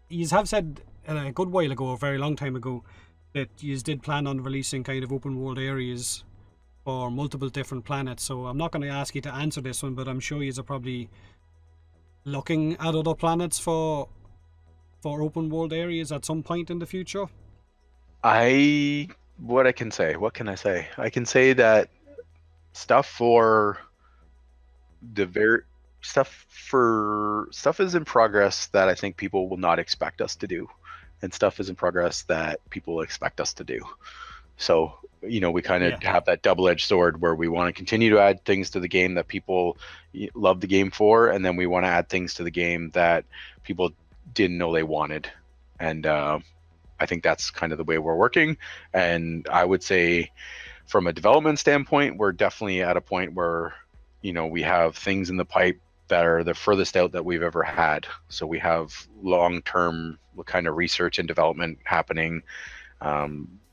you have said a good while ago, a very long time ago, that you did plan on releasing kind of open world areas for multiple different planets. So I'm not going to ask you to answer this one, but I'm sure you are probably looking at other planets for open world areas at some point in the future. What can I say? I can say that stuff for the very stuff is in progress that I think people will not expect us to do, and stuff is in progress that people expect us to do. So, we kind of have that double-edged sword where we want to continue to add things to the game that people love the game for, and then we want to add things to the game that people didn't know they wanted. And I think that's kind of the way we're working. And I would say from a development standpoint, we're definitely at a point where, we have things in the pipe that are the furthest out that we've ever had. So we have long-term kind of research and development happening,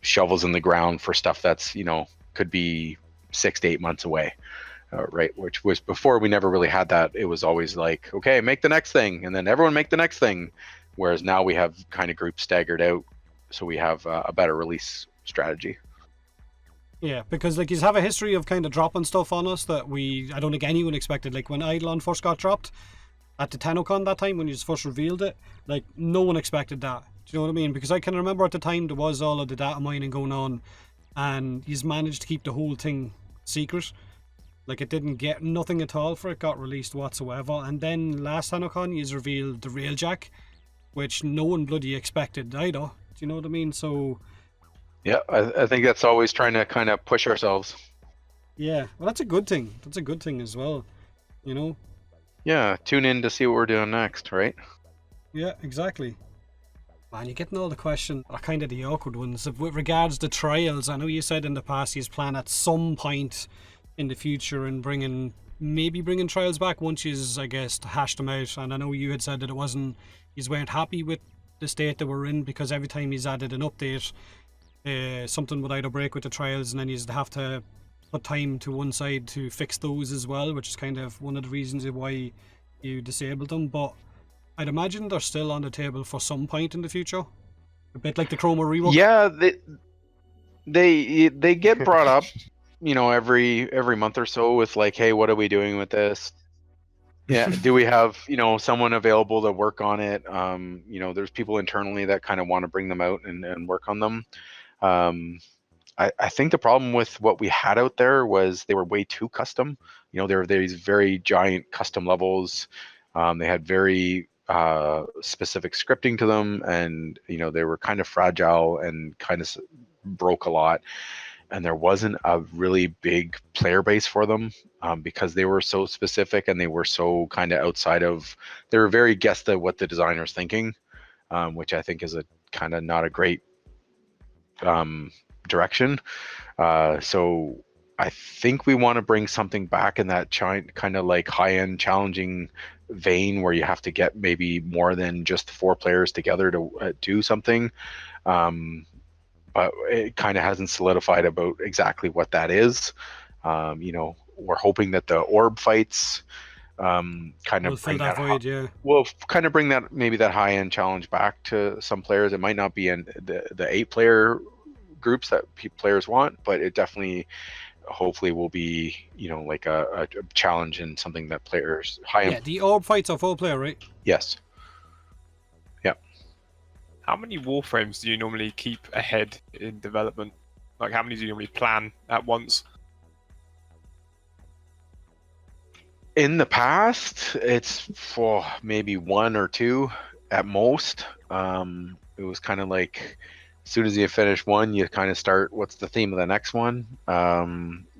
shovels in the ground for stuff that's, could be 6 to 8 months away. Right, which was before we never really had that. It was always like, okay, make the next thing, and then everyone make the next thing. Whereas now we have kind of groups staggered out, so we have a better release strategy. Yeah, because you have a history of kind of dropping stuff on us that I don't think anyone expected. Like when Eidolon first got dropped at the TennoCon that time when you first revealed it, no one expected that. Do you know what I mean? Because I can remember at the time there was all of the data mining going on, and he's managed to keep the whole thing secret. It didn't get nothing at all for it got released whatsoever. And then last TennoCon he's revealed the Railjack, which no one bloody expected either. Do you know what I mean? So yeah, I think that's always trying to kind of push ourselves. Yeah, well, that's a good thing. That's a good thing as well, Yeah, tune in to see what we're doing next, right? Yeah, exactly. Man, you're getting all the questions are kind of the awkward ones. With regards to trials, I know you said in the past you plan at some point in the future and maybe bringing trials back once you've, I guess, hashed them out. And I know you had said that you weren't happy with the state that we're in because every time he's added an update, something would either break with the trials and then you'd have to put time to one side to fix those as well, which is kind of one of the reasons why you disabled them. But I'd imagine they're still on the table for some point in the future, a bit like the Chroma rework. Yeah, they get brought up, every month or so with like, hey, what are we doing with this? Yeah, do we have someone available to work on it? There's people internally that kind of want to bring them out and work on them. I think the problem with what we had out there was they were way too custom. There were these very giant custom levels. They had very specific scripting to them, and they were kind of fragile and kind of broke a lot. And there wasn't a really big player base for them because they were so specific and they were so kind of outside of. They were very guessed at what the designer's thinking, which I think is a kind of not a great direction. So I think we want to bring something back in that kind of like high-end challenging vein where you have to get maybe more than just 4 players together to do something. But it kind of hasn't solidified about exactly what that is. We're hoping that the orb fights kind of bring that void, yeah. We'll kind of bring that maybe that high-end challenge back to some players. It might not be in the 8-player groups that players want, but it definitely hopefully will be like a challenge and something that players the orb fights are 4-player, right? Yes. Yeah. How many Warframes do you normally keep ahead in development? Like how many do you normally plan at once? In the past, it's for maybe 1 or 2 at most. It was kind of like as soon as you finish one, you kind of start what's the theme of the next one.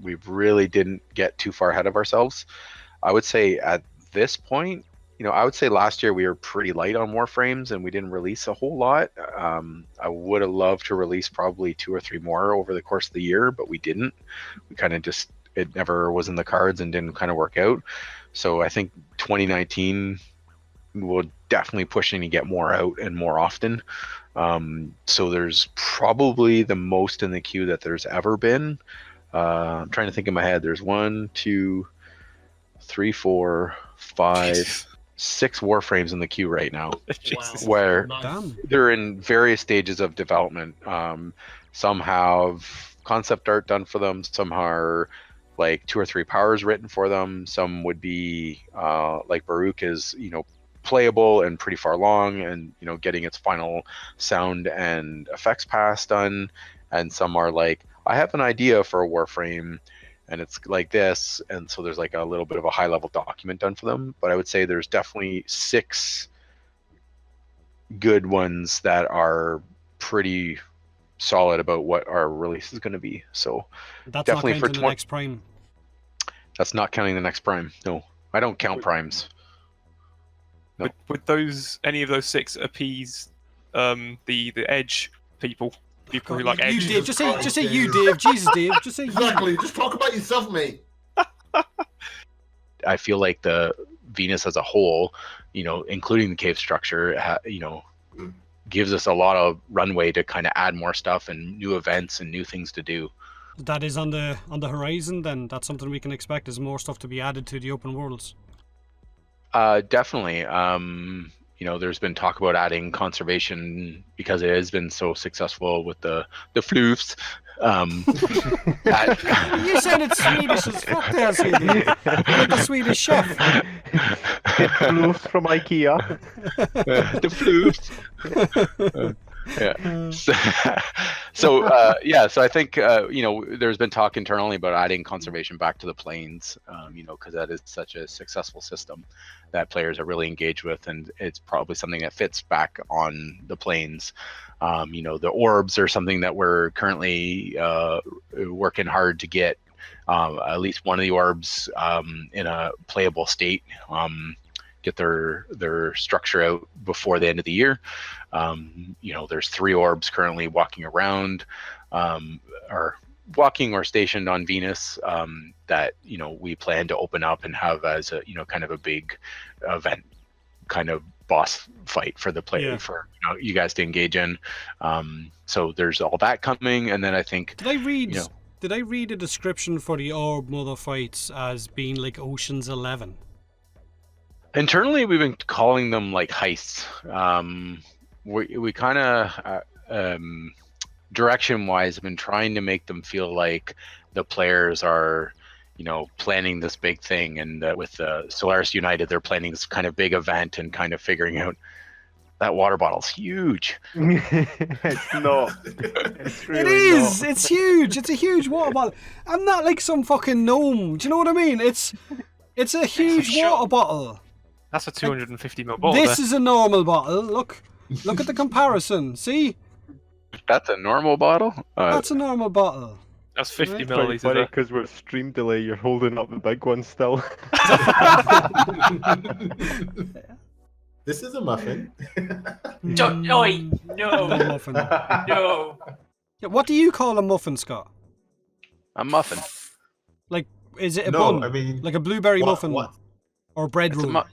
We really didn't get too far ahead of ourselves. I would say at this point, I would say last year we were pretty light on Warframes and we didn't release a whole lot. I would have loved to release probably 2 or 3 more over the course of the year, but we didn't. We kind of just, it never was in the cards and didn't kind of work out. So I think 2019 will definitely push in to get more out and more often. So there's probably the most in the queue that there's ever been. I'm trying to think in my head. There's 1, 2, 3, 4, 5, 6 Warframes in the queue right now, Jesus. where Nice. Damn. they're in various stages of development. Some have concept art done for them. Some are like 2 or 3 powers written for them. Some would be like Baruch is, playable and pretty far along, and getting its final sound and effects pass done. And some are like, I have an idea for a Warframe, and it's like this, and so there's like a little bit of a high level document done for them. But I would say there's definitely 6 good ones that are pretty solid about what our release is going to be. So That's definitely not for counting the next Prime. that's not counting the next Prime. No, I don't count primes. No. Would those any of those 6 appease the edge people who God, like you, edge? Dave. Just say Dave. you, Dave. Jesus, Dave. Just say you. Exactly. Just talk about yourself, mate. I feel like the Venus as a whole, including the cave structure, gives us a lot of runway to kind of add more stuff and new events and new things to do. That is on the horizon. Then that's something we can expect. Is more stuff to be added to the open worlds. Definitely. There's been talk about adding conservation because it has been so successful with the floofs. You sounded Swedish as fuck there, Swedish. Like the Swedish chef. Floofs from IKEA. The floofs. Yeah. So I think there's been talk internally about adding conservation back to the planes, because that is such a successful system that players are really engaged with, and it's probably something that fits back on the planes. The orbs are something that we're currently working hard to get at least one of the orbs in a playable state. Get their structure out before the end of the year. There's 3 orbs currently walking around, or walking or stationed on Venus, that we plan to open up and have as a kind of a big event, kind of boss fight for the player, for you guys to engage in. So there's all that coming, and then I think Did I read a description for the Orb Mother fights as being like Ocean's 11? internally we've been calling them like heists. We kind of direction wise have been trying to make them feel like the players are planning this big thing, and with Solaris United they're planning this kind of big event and kind of figuring out that water bottle's huge. It's not. It's really It is! not. It's huge! It's a huge water bottle. I'm not like some fucking gnome. Do you know what I mean? It's a huge Sure. water bottle. That's a 250ml bottle. This is a normal bottle. Look at the comparison. See? That's a normal bottle. That's a normal bottle. That's 50 Right. It's quite milliliters. funny there. because with stream delay, you're holding up the big one still. This is a muffin. Don't, oi, No no, muffin. no. Yeah, what do you call a muffin, Scott? A muffin. Like, is it a No, bun? I mean, Like a blueberry muffin? What? Or a bread It's a, roll?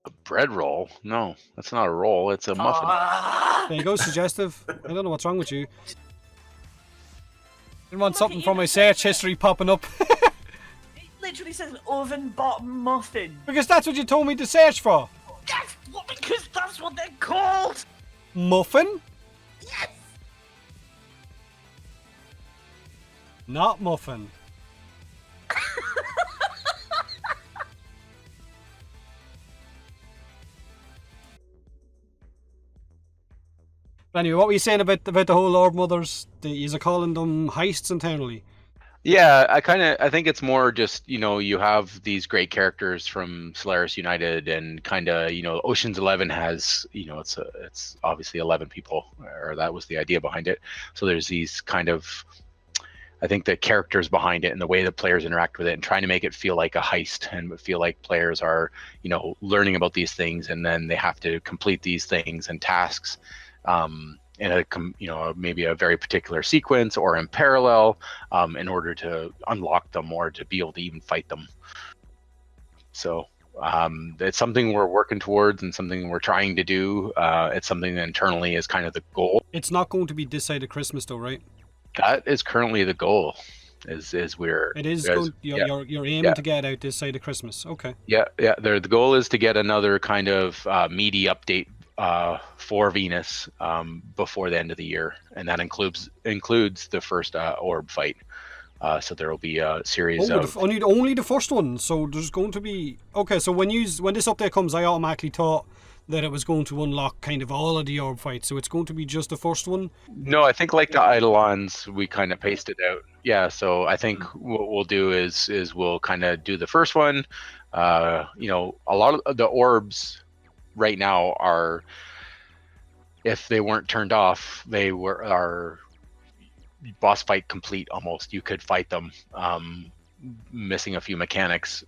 a bread roll? No, that's not a roll. It's a muffin. Ah. There you go, suggestive. I don't know what's wrong with you. Didn't want something from my search history popping up. It literally says oven bottom muffin. Because that's what you told me to search for. Because that's what they're called. Muffin? Yes. Not muffin. But anyway, what were you saying about the whole Orb Mothers? You're calling them heists internally. Yeah, I think it's more just, you have these great characters from Solaris United, and kind of, Ocean's 11 has, it's obviously 11 people, or that was the idea behind it. So there's these kind of, I think the characters behind it and the way the players interact with it, and trying to make it feel like a heist and feel like players are, learning about these things, and then they have to complete these things and tasks. In a maybe a very particular sequence or in parallel, in order to unlock them or to be able to even fight them. So it's something we're working towards and something we're trying to do. It's something that internally is kind of the goal. It's not going to be this side of Christmas though, right? That is currently the goal. Is we're It is as- going. yeah, You're aiming yeah. to get out this side of Christmas. Okay. Yeah, yeah. The goal is to get another kind of meaty update for Venus before the end of the year, and that includes the first orb fight. So there will be a series Oh, of. only the first one. So there's going to be okay. So when this update comes, I automatically thought that it was going to unlock kind of all of the orb fights. So it's going to be just the first one. No, I think like the Eidolons, we kind of pasted out. Yeah, so I think what we'll do is we'll kind of do the first one. You know, a lot of the orbs right now are, if they weren't turned off, are boss fight complete almost. You could fight them. Missing a few mechanics.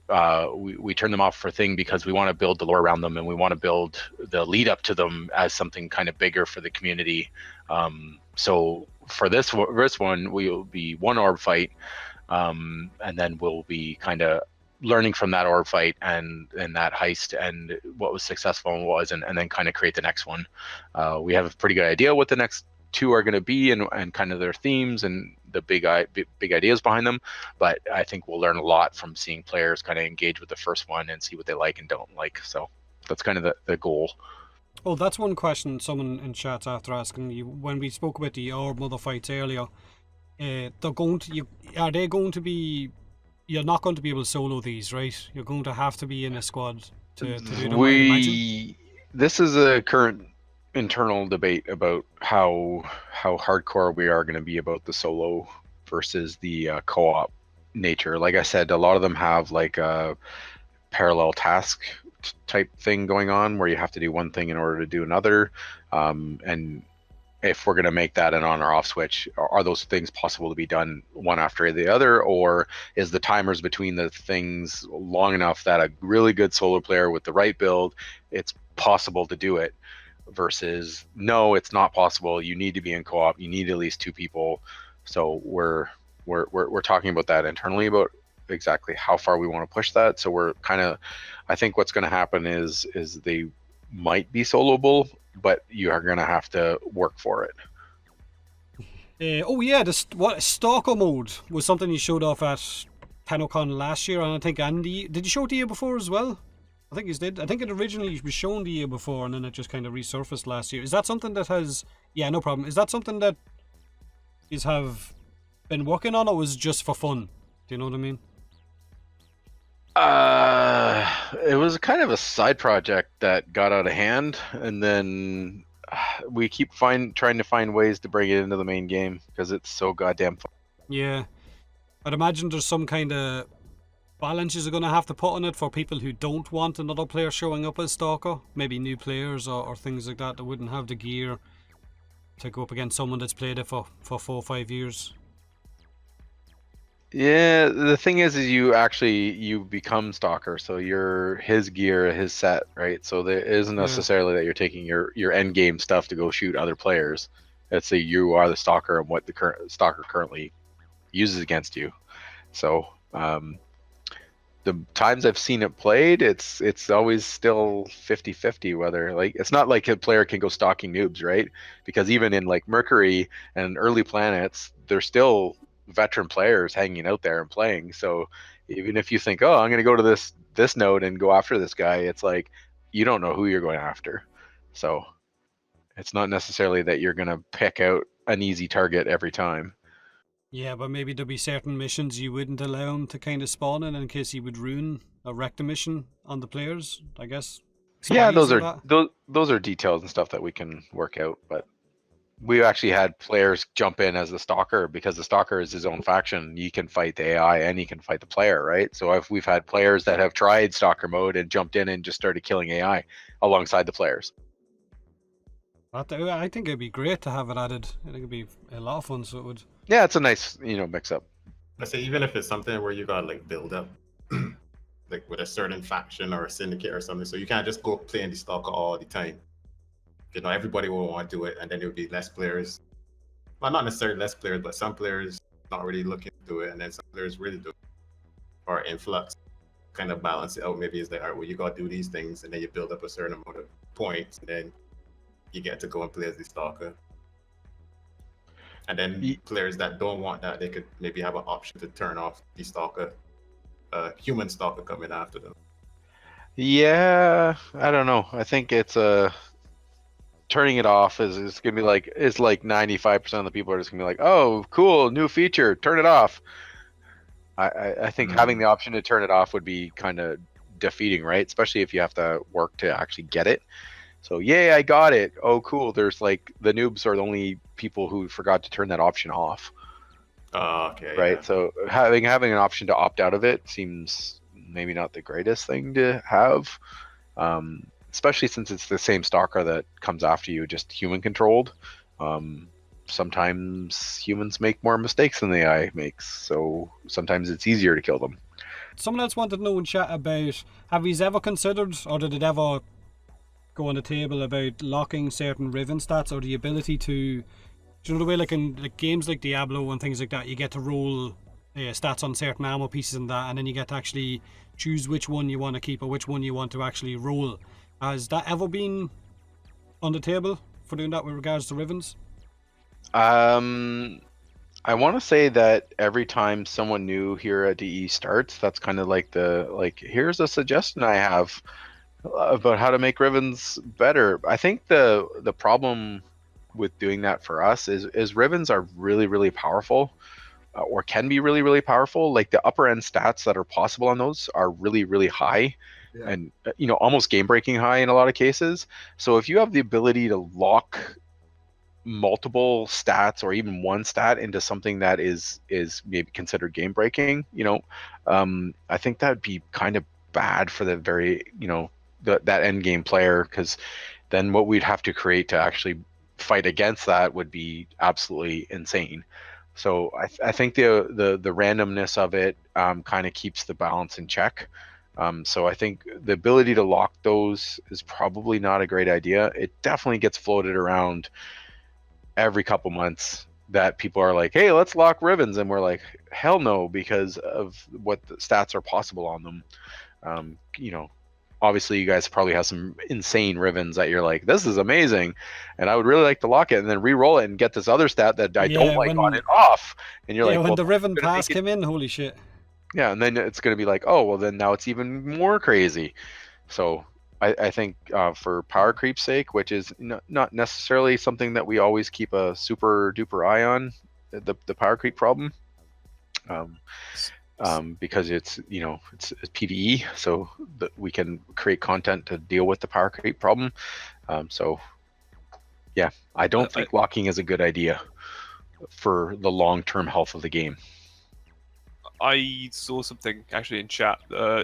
We turn them off for thing because we want to build the lore around them, and we want to build the lead up to them as something kind of bigger for the community. So for this one, we will be one orb fight, and then we'll be kind of learning from that orb fight and that heist and what was successful and what wasn't, and then kind of create the next one. We have a pretty good idea what the next two are going to be and kind of their themes and the big ideas behind them, but I think we'll learn a lot from seeing players kind of engage with the first one and see what they like and don't like. So that's kind of the goal. Oh, that's one question someone in chat's after asking you. When we spoke about the orb mother fights earlier, they're going to are they going to be? You're not going to be able to solo these, right? You're going to have to be in a squad to do them. I'd imagine. This is a current internal debate about how hardcore we are going to be about the solo versus the co-op nature. Like I said, a lot of them have like a parallel task type thing going on where you have to do one thing in order to do another, and if we're going to make that an on or off switch, are those things possible to be done one after the other, or is the timers between the things long enough that a really good solo player with the right build, it's possible to do it, versus no, it's not possible, you need to be in co-op, you need at least two people. So we're talking about that internally about exactly how far we want to push that. So we're kind of, I think what's going to happen is they might be soloable, but you are going to have to work for it. Oh yeah, what Stalker mode was something you showed off at TennoCon last year, and I think Andy, did you show it the year before as well? I think you did. I think it originally was shown the year before, and then it just kind of resurfaced last year. Is that something that has? Yeah, no problem. Is that something that is have been working on, or was just for fun? Do you know what I mean? It was kind of a side project that got out of hand, and then we keep trying to find ways to bring it into the main game because it's so goddamn fun. Yeah, I'd imagine there's some kind of balances are going to have to put on it for people who don't want another player showing up as Stalker, maybe new players or things like that wouldn't have the gear to go up against someone that's played it for 4 or 5 years. Yeah, the thing is you become Stalker, so you're his gear, his set, right? So there isn't necessarily that you're taking your end game stuff to go shoot other players. It's that you are the Stalker and what the current Stalker currently uses against you. So the times I've seen it played, it's always still 50-50 whether, like, it's not like a player can go stalking noobs, right? Because even in like Mercury and early planets, there's still veteran players hanging out there and playing. So even if you think, oh, I'm going to go to this node and go after this guy, it's like you don't know who you're going after. So it's not necessarily that you're going to pick out an easy target every time. Yeah, but maybe there'll be certain missions you wouldn't allow him to kind of spawn in case he would ruin or wreck the mission on the players, I guess. Yeah, Spies those and are that. those are details and stuff that we can work out, but we actually had players jump in as the Stalker because the Stalker is his own faction. He can fight the AI and he can fight the player, right? So we've had players that have tried Stalker mode and jumped in and just started killing AI alongside the players. I think it'd be great to have it added. I think it'd be a lot of fun, so it would. Yeah, it's a nice, mix up. I say even if it's something where you got like build up, like with a certain faction or a syndicate or something, so you can't just go playing the Stalker all the time. Everybody will want to do it, and then there'll be less players. Well, not necessarily less players, but some players not really looking to do it, and then some players really do it. Or influx, kind of balance it out. Maybe it's like, all right, well, you got to do these things, and then you build up a certain amount of points, and then you get to go and play as the Stalker. And then players that don't want that, they could maybe have an option to turn off the Stalker, human Stalker coming after them. Yeah, I don't know. I think it's turning it off is gonna be like 95% of the people are just gonna be like, oh, cool, new feature, turn it off. I think having the option to turn it off would be kind of defeating, right? Especially if you have to work to actually get it. So yay, I got it. Oh, cool. There's like the noobs are the only people who forgot to turn that option off. Okay. Right. Yeah. So having an option to opt out of it seems maybe not the greatest thing to have, especially since it's the same stalker that comes after you, just human controlled. Sometimes humans make more mistakes than the AI makes, so sometimes it's easier to kill them. Someone else wanted to know in chat about, have you ever considered, or did it ever go on the table about locking certain Riven stats, or the ability to, do you know the way like in like games like Diablo and things like that, you get to roll stats on certain ammo pieces and that, and then you get to actually choose which one you want to keep or which one you want to actually roll. Has that ever been on the table for doing that with regards to Rivens? I want to say that every time someone new here at DE starts, that's kind of like here's a suggestion I have about how to make Rivens better. I think the problem with doing that for us is Rivens are really, really powerful, or can be really, really powerful. Like the upper end stats that are possible on those are really, really high. Yeah. And almost game breaking high in a lot of cases. So if you have the ability to lock multiple stats or even one stat into something that is maybe considered game breaking, I think that'd be kind of bad for the very that end game player, because then what we'd have to create to actually fight against that would be absolutely insane. So I think the randomness of it kind of keeps the balance in check. So I think the ability to lock those is probably not a great idea. It definitely gets floated around every couple months that people are like, hey, let's lock Rivens, and we're like, hell no, because of what the stats are possible on them. Obviously you guys probably have some insane Rivens that you're like, this is amazing, and I would really like to lock it and then re-roll it and get this other stat that I don't like on it off. And you're like, when well, the Riven pass came in, holy shit. Yeah, and then it's going to be like, oh, well, then now it's even more crazy. So I think for power creep's sake, which is not necessarily something that we always keep a super duper eye on, the power creep problem, because it's PvE, so that we can create content to deal with the power creep problem. So yeah, I don't think locking is a good idea for the long-term health of the game. I saw something actually in chat.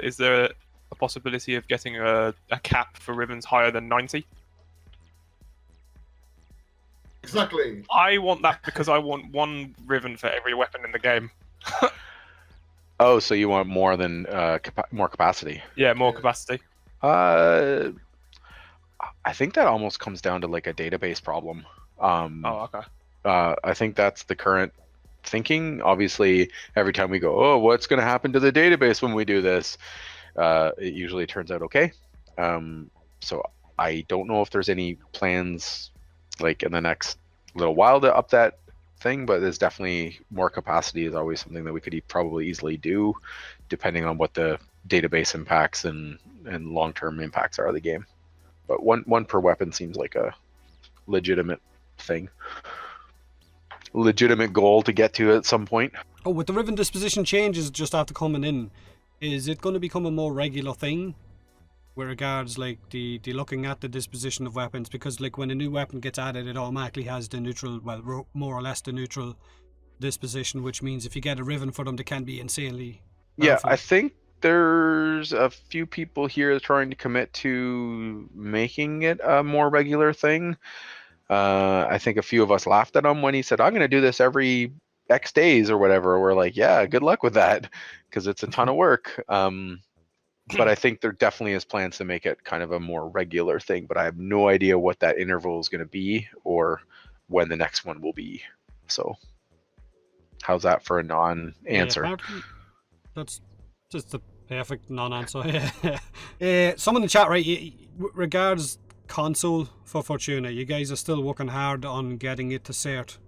Is there a possibility of getting a cap for Rivens higher than 90? Exactly. I want that because I want one Riven for every weapon in the game. Oh, so you want more than more capacity? Yeah, more capacity. I think that almost comes down to like a database problem. Oh, okay. I think that's the current thinking. Obviously, every time we go, oh, what's going to happen to the database when we do this? It usually turns out okay. So I don't know if there's any plans like in the next little while to up that thing, but there's definitely more capacity is always something that we could probably easily do, depending on what the database impacts and long-term impacts are of the game. But one per weapon seems like a legitimate thing. Legitimate goal to get to at some point. Oh, with the Riven disposition changes just after coming in, is it going to become a more regular thing with regards like the looking at the disposition of weapons? Because like when a new weapon gets added, it automatically has the neutral, well, more or less the neutral disposition, which means if you get a Riven for them, they can be insanely powerful. Yeah, I think there's a few people here trying to commit to making it a more regular thing. I think a few of us laughed at him when he said, I'm going to do this every X days or whatever. We're like, yeah, good luck with that, because it's a ton of work. But I think there definitely is plans to make it kind of a more regular thing, but I have no idea what that interval is going to be or when the next one will be. So how's that for a non-answer? Yeah, that's just a perfect non-answer. Someone in the chat, right, regards console for Fortuna, you guys are still working hard on getting it to cert.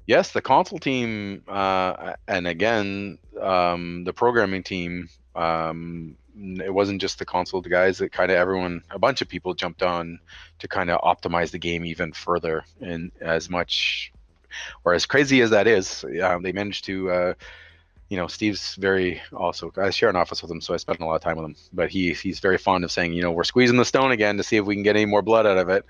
Yes, the console team, and again, the programming team. It wasn't just the console guys. It kind of everyone, a bunch of people jumped on to kind of optimize the game even further. And as much or as crazy as that is, they managed to. Steve's very also. I share an office with him, so I spend a lot of time with him. But he's very fond of saying, we're squeezing the stone again to see if we can get any more blood out of it.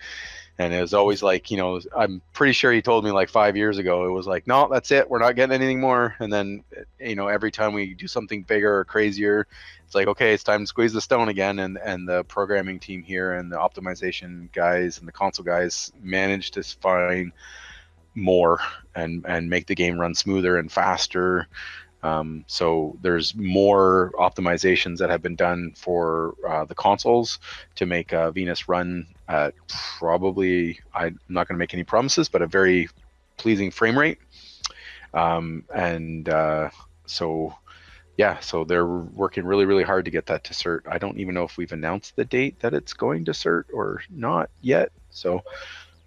And it was always like, I'm pretty sure he told me like 5 years ago, it was like, no, that's it. We're not getting anything more. And then, every time we do something bigger or crazier, it's like, okay, it's time to squeeze the stone again. And the programming team here and the optimization guys and the console guys managed to find more and make the game run smoother and faster. So there's more optimizations that have been done for the consoles to make Venus run at probably, I'm not going to make any promises, but a very pleasing frame rate. So they're working really, really hard to get that to cert. I don't even know if we've announced the date that it's going to cert or not yet.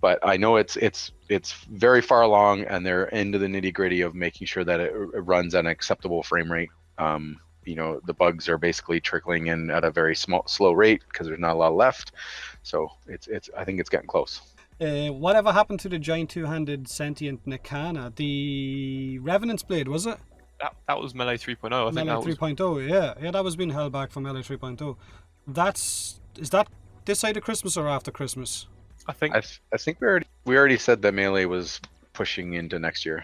But I know it's very far along, and they're into the nitty gritty of making sure that it runs at an acceptable frame rate. The bugs are basically trickling in at a very slow rate because there's not a lot left. So I think it's getting close. Whatever happened to the giant two-handed sentient Nikana? The Revenant's Blade, was it? That was Melee 3.0. I think Melee 3.0, yeah, that was being held back from Melee 3.0. Is that this side of Christmas or after Christmas? I think we already said that Melee was pushing into next year.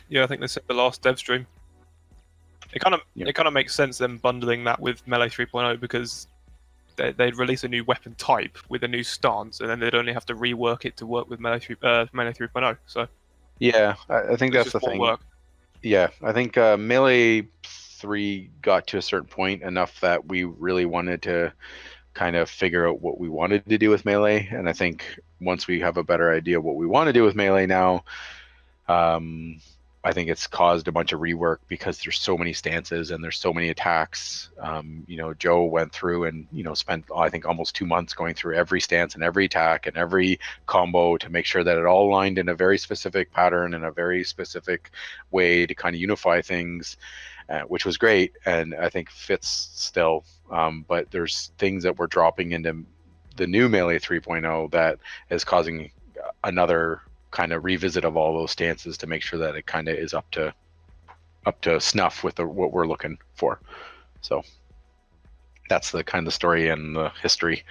Yeah, I think they said the last dev stream. It kind of makes sense them bundling that with Melee 3.0 because they'd release a new weapon type with a new stance, and then they'd only have to rework it to work with Melee 3.0. So yeah, I think that's the thing. Work. Yeah, I think Melee 3 got to a certain point enough that we really wanted to kind of figure out what we wanted to do with Melee, and I think once we have a better idea of what we want to do with Melee now, I think it's caused a bunch of rework because there's so many stances and there's so many attacks. Joe went through and spent I think almost 2 months going through every stance and every attack and every combo to make sure that it all aligned in a very specific pattern and a very specific way to kind of unify things, which was great and I think fits still. But there's things that we're dropping into the new Melee 3.0 that is causing another kind of revisit of all those stances to make sure that it kind of is up to snuff with what we're looking for. So that's the kind of story and the history.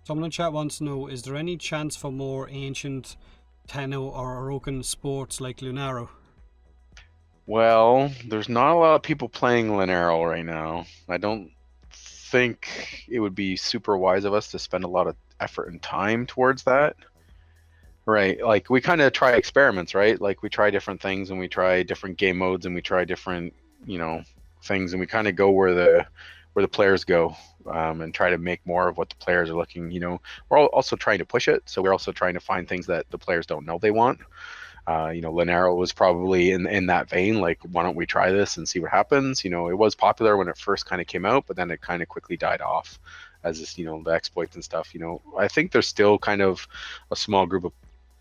Someone in chat wants to know, is there any chance for more ancient Tenno or Orokin sports like Lunaro? Well, there's not a lot of people playing Lunaro right now. I don't think it would be super wise of us to spend a lot of effort and time towards that. Right, like we kind of try experiments, right? Like we try different things and we try different game modes and we try different, things, and we kind of go where the players go, and try to make more of what the players are looking. We're also trying to push it, so we're also trying to find things that the players don't know they want. Lunaro was probably in that vein. Like, why don't we try this and see what happens? It was popular when it first kind of came out, but then it kind of quickly died off as this, the exploits and stuff. I think there's still kind of a small group of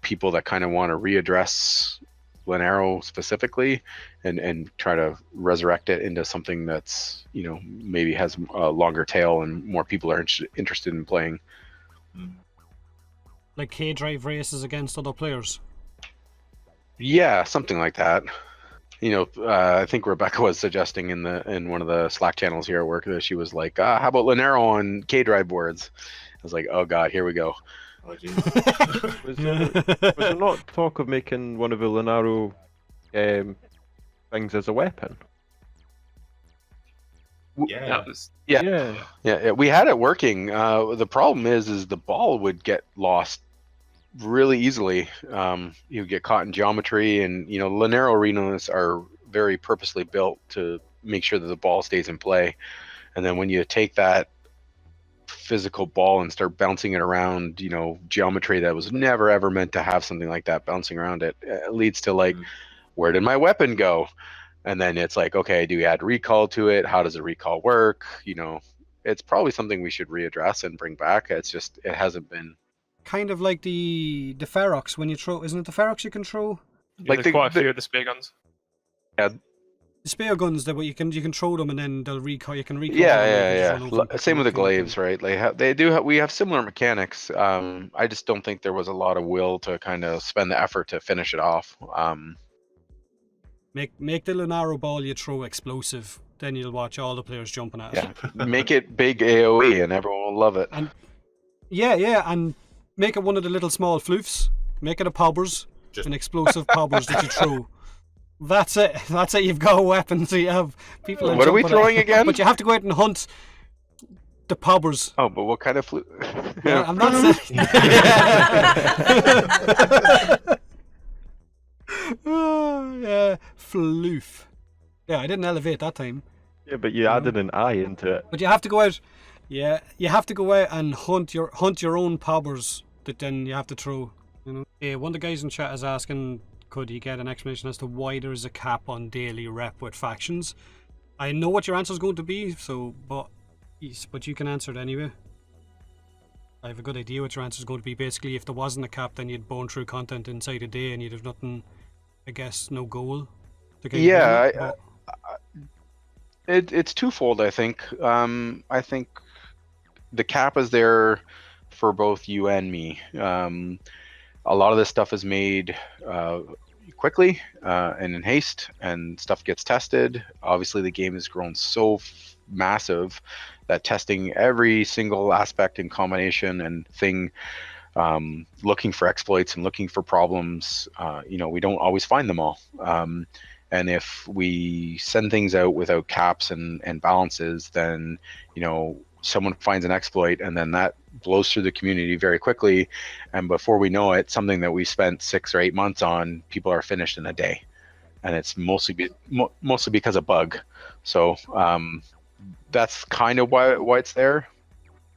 people that kind of want to readdress Lunaro specifically and try to resurrect it into something that's maybe has a longer tail and more people are interested in playing, like K-Drive races against other players. Yeah, something like that. I think Rebecca was suggesting in one of the Slack channels here at work that she was like, how about Lunaro on K-Drive boards? I was like, oh god, here we go. Oh, geez. Was there not talk of making one of the Lunaro things as a weapon? Yeah. Yeah, we had it working. The problem is the ball would get lost really easily. You get caught in geometry, and Lunaro arenas are very purposely built to make sure that the ball stays in play. And then when you take that physical ball and start bouncing it around, geometry that was never ever meant to have something like that bouncing around it, it leads to like, where did my weapon go? And then it's like, okay, do we add recall to it? How does the recall work? It's probably something we should readdress and bring back. It's just, it hasn't been. Kind of like the Ferox when you throw, isn't it the Ferox you can throw? Yeah, Like there's quite a few of the spear guns. The spear guns, that you can throw them and then they'll recoil. You can recoil. Yeah, them, you yeah, can just yeah. run over them, Same with the kill them. glaives, right? We have similar mechanics. I just don't think there was a lot of will to kind of spend the effort to finish it off. Make the Lunaro ball you throw explosive. Then you'll watch all the players jumping at it. Yeah, make it big AOE and everyone will love it. And and make it one of the little small floofs. Make it a pobbers, an explosive pobbers that you throw. That's it. That's it. You've got a weapon, so you have people. What are we throwing again? But you have to go out and hunt the pobbers. Oh, but what kind of flute? Yeah, I'm not saying. Yeah, floof. Yeah, I didn't elevate that time. Yeah, but you added an I into it. But you have to go out. Yeah, you have to go out and hunt your own pobbers that then you have to throw. You know. Yeah, one of the guys in chat is asking, could he get an explanation as to why there is a cap on daily rep with factions? I know what your answer is going to be, but you can answer it anyway. I have a good idea what your answer is going to be. Basically, if there wasn't a cap, then you'd burn through content inside a day, and you'd have nothing. I guess no goal. To get It's twofold. I think. I think the cap is there for both you and me. A lot of this stuff is made quickly and in haste, and stuff gets tested. Obviously, the game has grown so massive that testing every single aspect and combination and thing, looking for exploits and looking for problems, we don't always find them all. And if we send things out without caps and balances, then someone finds an exploit and then that blows through the community very quickly, and before we know it, something that we spent 6 or 8 months on, people are finished in a day, and it's mostly because of bug. So that's kind of why it's there.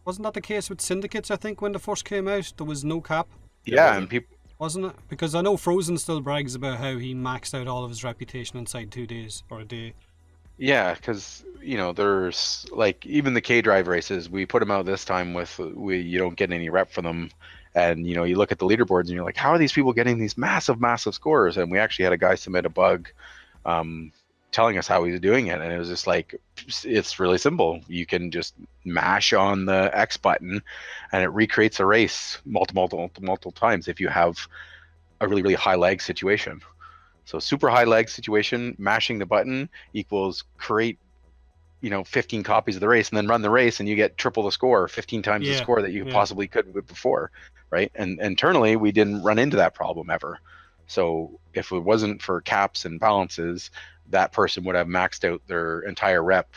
Wasn't that the case with syndicates? I think when they first came out, there was no cap. Yeah, and people. Wasn't it? Because I know Frozen still brags about how he maxed out all of his reputation inside 2 days or a day. Yeah, because there's like even the K-Drive races, we put them out this time you don't get any rep for them, and you look at the leaderboards and you're like, how are these people getting these massive scores? And we actually had a guy submit a bug, telling us how he's doing it, and it was just like, it's really simple. You can just mash on the X button, and it recreates a race multiple times if you have a really, really high lag situation. So super high lag situation, mashing the button equals create, 15 copies of the race, and then run the race, and you get triple the score, 15 times the score that you possibly could with before, right? And internally, we didn't run into that problem ever. So if it wasn't for caps and balances, that person would have maxed out their entire rep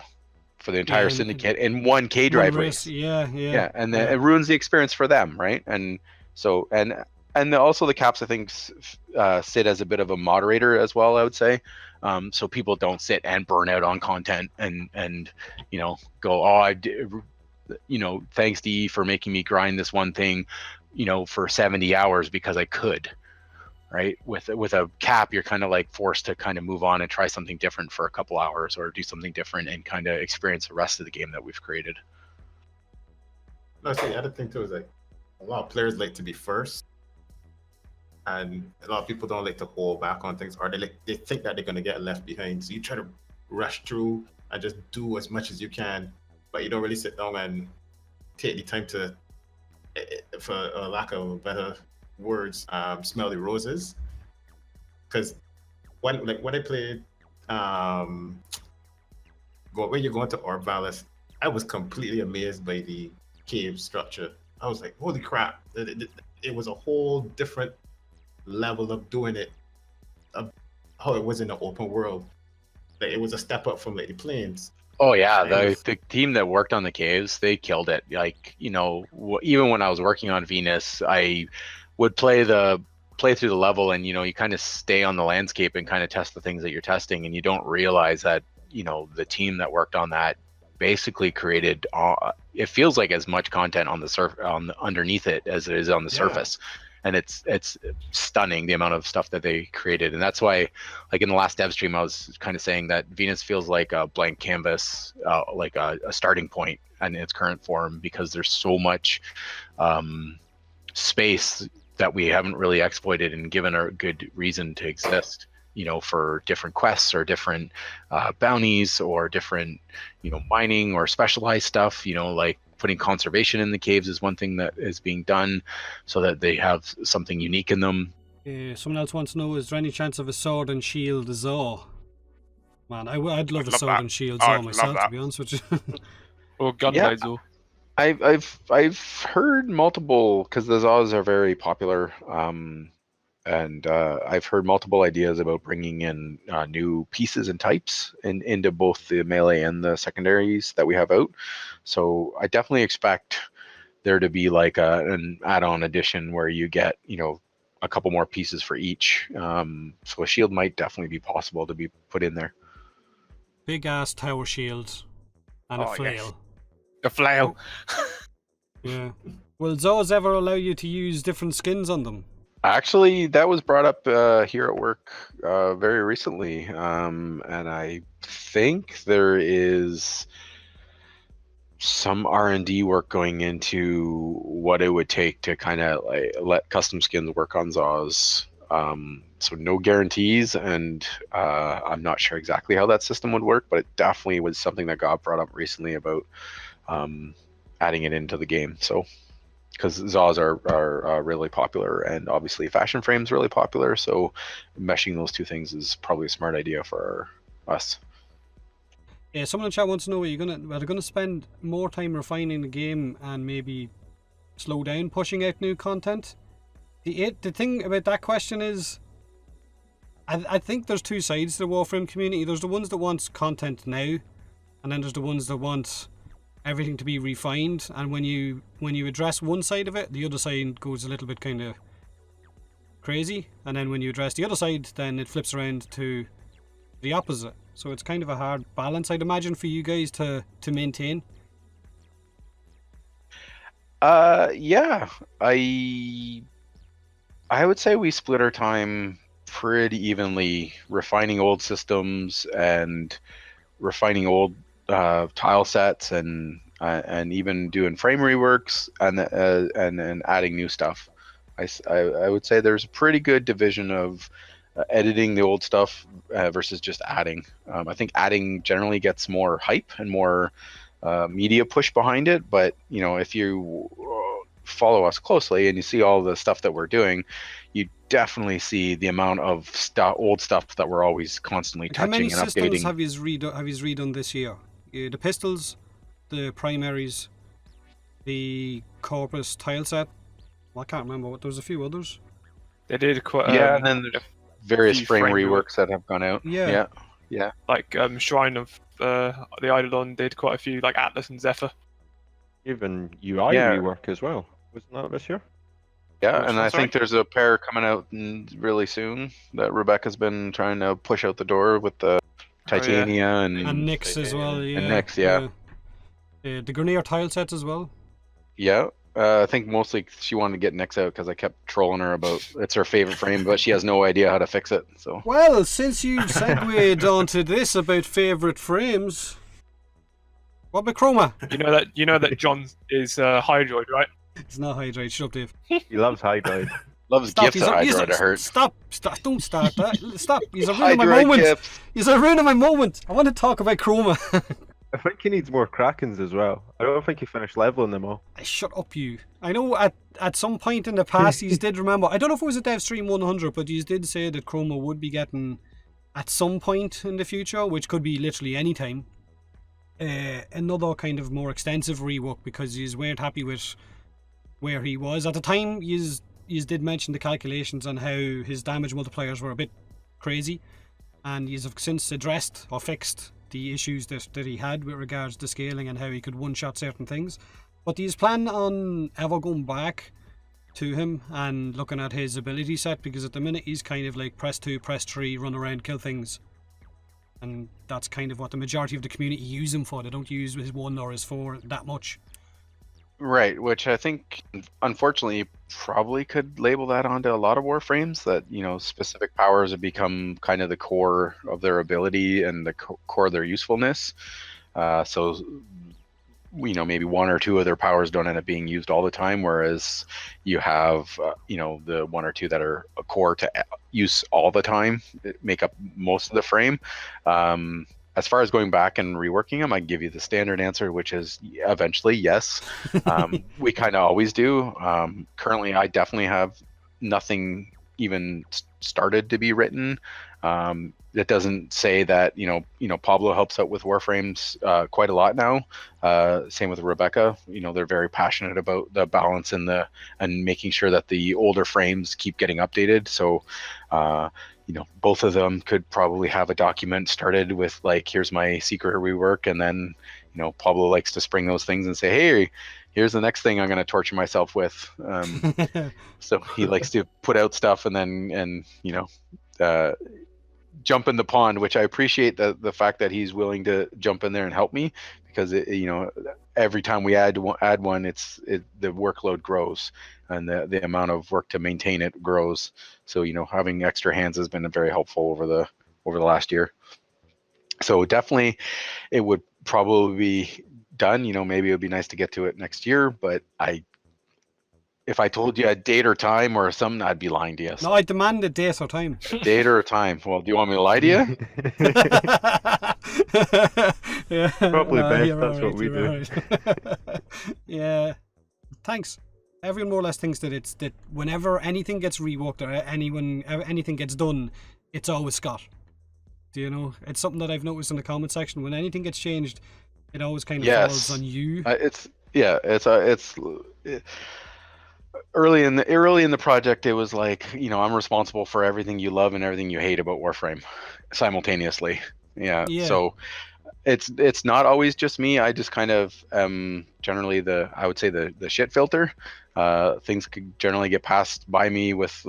for the entire syndicate in one K-Drive race. Yeah, and then it ruins the experience for them, right? And so also the caps, I think, sit as a bit of a moderator as well, I would say. So people don't sit and burn out on content and go, thanks DE for making me grind this one thing, for 70 hours because I could, right? With a cap, you're kind of like forced to kind of move on and try something different for a couple hours or do something different and kind of experience the rest of the game that we've created. No, see, the other thing too is like a lot of players like to be first. And a lot of people don't like to hold back on things, or they think that they're going to get left behind. So you try to rush through and just do as much as you can, but you don't really sit down and take the time to, for a lack of better words, smell the roses. Because when I played, when you're going to ORB, I was completely amazed by the cave structure. I was like, holy crap! It was a whole different level of doing it, how it was in the open world. Like, it was a step up from like the plains. Oh yeah, the team that worked on the caves, they killed it. Like, even when I was working on Venus, I would play through the level, and you kind of stay on the landscape and kind of test the things that you're testing, and you don't realize that the team that worked on that basically created it feels like as much content on the underneath it as it is on the surface. And it's stunning the amount of stuff that they created. And that's why, like in the last dev stream, I was kind of saying that Venus feels like a blank canvas, like a starting point in its current form, because there's so much space that we haven't really exploited and given a good reason to exist, for different quests or different bounties or different, mining or specialized stuff, like putting conservation in the caves is one thing that is being done so that they have something unique in them. Someone else wants to know, is there any chance of a sword and shield Zaw? Man, I'd love a sword and shield Zaw myself, to be honest with you. Or gunblades, or I've heard multiple, because the Zaws are very popular, and I've heard multiple ideas about bringing in new pieces and types into both the melee and the secondaries that we have out. So I definitely expect there to be like an add-on edition where you get, a couple more pieces for each. So a shield might definitely be possible to be put in there. Big ass tower shield and a flail. Yes. A flail. Yeah. Will Zaws ever allow you to use different skins on them? Actually, that was brought up here at work very recently, and I think there is some R&D work going into what it would take to kind of let custom skins work on Zaws. So no guarantees, and I'm not sure exactly how that system would work, but it definitely was something that got brought up recently about adding it into the game. So, because Zaws are really popular, and obviously Fashion Frame's really popular, so meshing those two things is probably a smart idea for us. Yeah, someone in chat wants to know, are they gonna spend more time refining the game and maybe slow down pushing out new content? The thing about that question is, I think there's two sides to the Warframe community. There's the ones that want content now, and then there's the ones that want everything to be refined. And when you address one side of it, the other side goes a little bit kind of crazy. And then when you address the other side, then it flips around to the opposite. So it's kind of a hard balance, I'd imagine, for you guys to maintain. Yeah, I would say we split our time pretty evenly, refining old systems and refining old tile sets, and even doing frame reworks, and adding new stuff. I would say there's a pretty good division of editing the old stuff versus just adding. I think adding generally gets more hype and more media push behind it, but if you follow us closely and you see all the stuff that we're doing, you definitely see the amount of old stuff that we're always constantly touching and updating. How many systems have you redone this year? The pistols, the primaries, the corpus tile set. Well, I can't remember. There was a few others. They did quite. And then various frame reworks that have gone out. Yeah. Like Shrine of the Eidolon did quite a few, like Atlas and Zephyr. Even UI rework as well. Wasn't that this year? Yeah, and I think there's a pair coming out really soon that Rebecca's been trying to push out the door with the Titania and Nyx as well. Yeah. And Nyx, yeah. The Grenier tile sets as well. Yeah. I think mostly she wanted to get Nyx out because I kept trolling her about it's her favorite frame, but she has no idea how to fix it. So. Well, since you've segued onto this about favorite frames, what about Chroma? You know that John is Hydroid, right? It's not Hydroid. Shut up, Dave. He loves Hydroid. Loves gifts at Hydroid. It hurts. Stop! Don't start that. Stop! He's ruining my moment. He's ruining my moment. I want to talk about Chroma. I think he needs more Krakens as well. I don't think he finished leveling them all. Shut up, you. I know at some point in the past, you did remember. I don't know if it was a Dev Stream 100, but you did say that Chroma would be getting at some point in the future, which could be literally any time, another kind of more extensive rework because you weren't happy with where he was at the time. You did mention the calculations on how his damage multipliers were a bit crazy, and you have since addressed or fixed the issues that he had with regards to scaling and how he could one-shot certain things. But do you plan on ever going back to him and looking at his ability set? Because at the minute he's kind of like press 2, press 3, run around, kill things. And that's kind of what the majority of the community use him for. They don't use his 1 or his 4 that much. Right, which I think, unfortunately, probably could label that onto a lot of Warframes, that, specific powers have become kind of the core of their ability and the core of their usefulness. So maybe one or two of their powers don't end up being used all the time, whereas you have the one or two that are a core to use all the time, make up most of the frame. As far as going back and reworking them, I can give you the standard answer, which is eventually yes. We kind of always do. Currently, I definitely have nothing even started to be written. That doesn't say that Pablo helps out with Warframes quite a lot now. Same with Rebecca. They're very passionate about the balance and making sure that the older frames keep getting updated. So both of them could probably have a document started with like, here's my secret rework, and then Pablo likes to spring those things and say, hey, here's the next thing I'm going to torture myself with. So he likes to put out stuff and then jump in the pond, which I appreciate the fact that he's willing to jump in there and help me, because every time we add one, the workload grows and the amount of work to maintain it grows. So having extra hands has been very helpful over the last year. So definitely it would probably be done. Maybe it would be nice to get to it next year, but if I told you a date or time or something, I'd be lying to you. No, I demand a date or time. Date or time. Well, do you want me to lie to you? Yeah, Probably best. you're That's all what we you're do. all right. Yeah. Thanks. Everyone more or less thinks that whenever anything gets reworked or anything gets done, it's always Scott. Do you know? It's something that I've noticed in the comment section. When anything gets changed, it always kind of falls on you. Early in the project, it was like, I'm responsible for everything you love and everything you hate about Warframe simultaneously. Yeah. So it's not always just me. I just kind of generally I would say the shit filter. Things could generally get passed by me with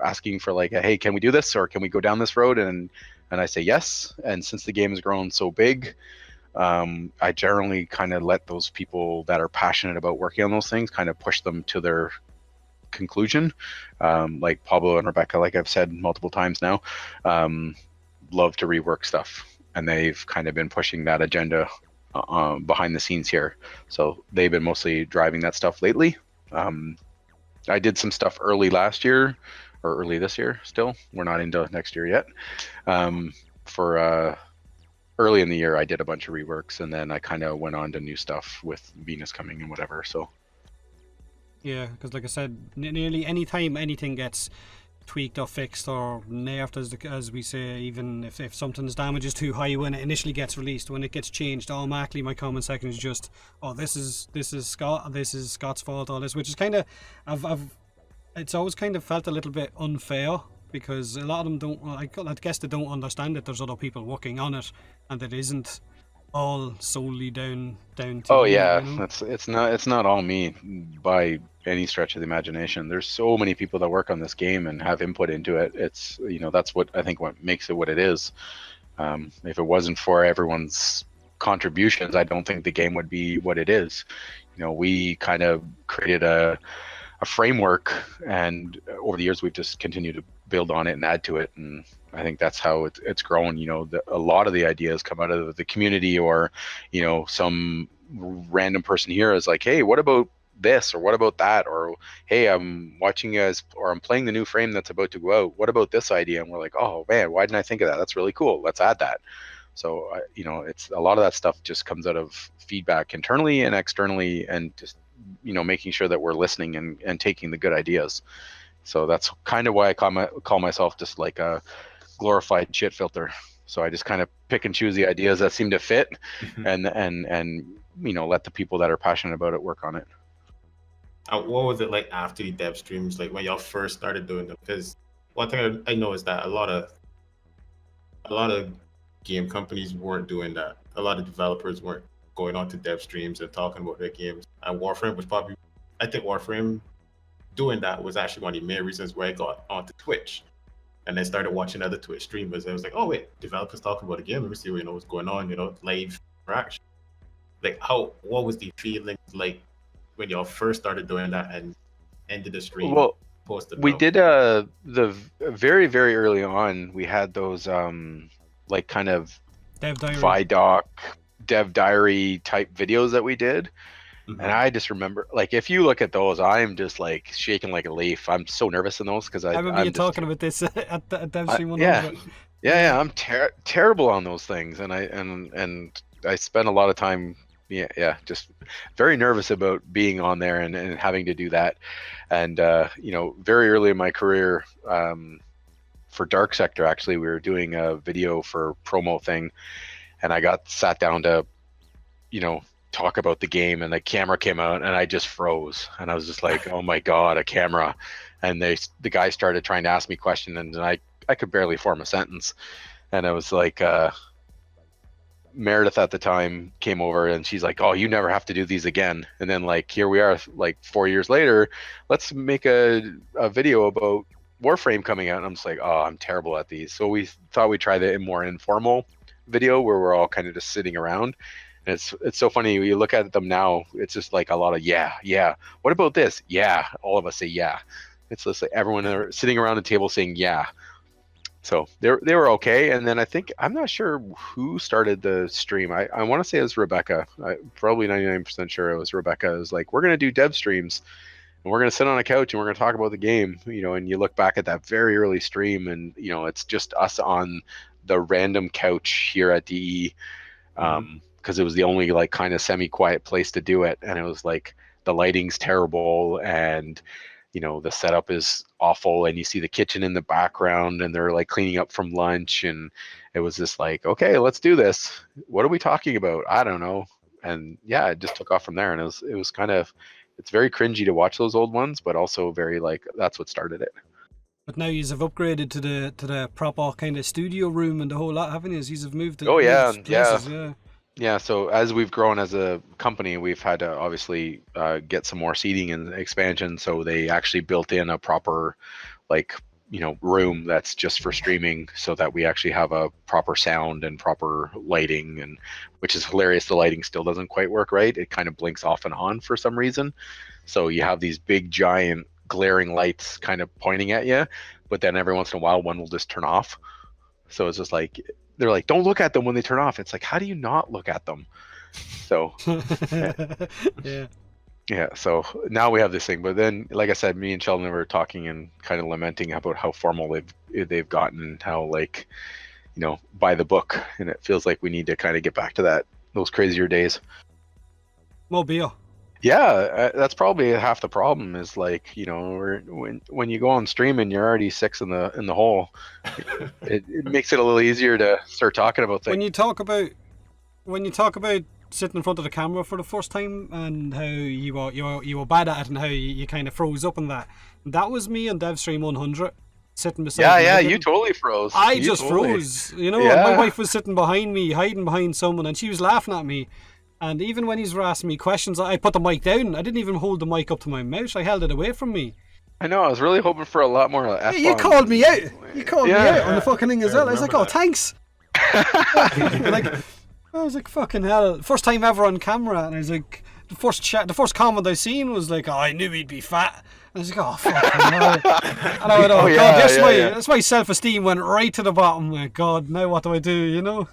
asking for like, hey, can we do this, or can we go down this road? And I say yes. And since the game has grown so big, I generally kind of let those people that are passionate about working on those things kind of push them to their conclusion. Like Pablo and Rebecca, like I've said multiple times now, love to rework stuff, and they've kind of been pushing that agenda behind the scenes here. So they've been mostly driving that stuff lately. I did some stuff early last year or early this year. Still, we're not into next year yet. For early in the year, I did a bunch of reworks, and then I kind of went on to new stuff with Venus coming and whatever. So yeah, because like I said, nearly any time anything gets tweaked or fixed or nerfed, as we say, even if something's damage is too high when it initially gets released, when it gets changed, automatically my comment section is just, oh, this is Scott's fault, all this, which is kind of it's always kind of felt a little bit unfair, because a lot of them I guess they don't understand that there's other people working on it, and that isn't all solely down to oh you, yeah, you know? it's not all me by any stretch of the imagination. There's so many people that work on this game and have input into it. It's that's what I think what makes it what it is. If it wasn't for everyone's contributions, I don't think the game would be what it is. We kind of created a framework, and over the years we've just continued to build on it and add to it, and I think that's how it's grown. A lot of the ideas come out of the community, or some random person here is like, hey, what about this, or what about that, or hey, I'm watching you guys, or I'm playing the new frame that's about to go out, what about this idea? And we're like, oh man, why didn't I think of that? That's really cool, let's add that. So it's a lot of that stuff just comes out of feedback internally and externally, and just making sure that we're listening and taking the good ideas. So that's kind of why I call myself just like a glorified shit filter. So I just kind of pick and choose the ideas that seem to fit, and let the people that are passionate about it work on it. What was it like after the dev streams, like when y'all first started doing them? Because one thing I know is that a lot of game companies weren't doing that. A lot of developers weren't going on to dev streams and talking about their games. And Warframe was probably, I think Warframe doing that was actually one of the main reasons why I got onto Twitch, and then started watching other Twitch streamers. I was like, oh wait, developers talking about a game. Let me see what's going on. Live interaction. Like, what was the feeling like when y'all first started doing that and ended the stream? Well, we did the very, very early on. We had those like kind of Dev diary. Vidoc dev diary type videos that we did. Mhm. And I just remember, like, if you look at those, I'm just like shaking like a leaf. I'm so nervous in those because I remember I'm you just, talking about this at DevStream 100. yeah, I'm terrible on those things, and I spend a lot of time, just very nervous about being on there and having to do that. And very early in my career, for Dark Sector, actually, we were doing a video for promo thing, and I got sat down to, talk about the game, and the camera came out, and I just froze, and I was just like, oh my god, a camera. And the guy started trying to ask me questions, and I could barely form a sentence. And I was like, Meredith at the time came over, and she's like, oh, you never have to do these again. And then, like, here we are, like 4 years later, let's make a video about Warframe coming out. And I'm just like, oh, I'm terrible at these. So we thought we'd try the more informal video where we're all kind of just sitting around. And it's so funny, you look at them now, it's just like a lot of yeah. What about this? Yeah. All of us say yeah. It's just like everyone are sitting around the table saying yeah. So they were okay. And then I'm not sure who started the stream. I want to say it was Rebecca. Probably 99% sure it was Rebecca. It was like, we're going to do dev streams, and we're going to sit on a couch, and we're going to talk about the game. And you look back at that very early stream, and it's just us on the random couch here at DE. Because it was the only like kind of semi-quiet place to do it, and it was like the lighting's terrible, and the setup is awful, and you see the kitchen in the background, and they're like cleaning up from lunch, and it was just like, okay, let's do this. What are we talking about? I don't know. And yeah, it just took off from there, and it was kind of, it's very cringy to watch those old ones, but also very like, that's what started it. But now you have upgraded to the proper kind of studio room and the whole lot, haven't you? You have moved to places, yeah. Yeah, so as we've grown as a company, we've had to obviously get some more seating and expansion. So they actually built in a proper, room that's just for streaming, so that we actually have a proper sound and proper lighting, and which is hilarious. The lighting still doesn't quite work right. It kind of blinks off and on for some reason. So you have these big, giant, glaring lights kind of pointing at you, but then every once in a while, one will just turn off. So it's just like, they're like, don't look at them when they turn off. It's like, how do you not look at them? So yeah, so now we have this thing. But then, like I said, me and Sheldon were talking and kind of lamenting about how formal they've gotten, and how, like, by the book, and it feels like we need to kind of get back to those crazier days. More beer. Yeah, that's probably half the problem. Is like, when you go on stream and you're already 6 in the hole, it makes it a little easier to start talking about things. When you talk about sitting in front of the camera for the first time, and how you were bad at it, and how you kind of froze up, and that was me on DevStream 100, sitting beside. Yeah, you totally froze. I just froze, and my wife was sitting behind me, hiding behind someone, and she was laughing at me. And even when he's asking me questions, I put the mic down. I didn't even hold the mic up to my mouth. I held it away from me. I know. I was really hoping for a lot more F-bombs. You called me out. You called me out on the fucking thing as well. I was like, oh, thanks. I was like, fucking hell. First time ever on camera. And I was like, the first comment I seen was like, oh, I knew he'd be fat. And I was like, oh, fucking hell. And I went, oh, God, that's my self-esteem went right to the bottom. Oh, God, now what do I do,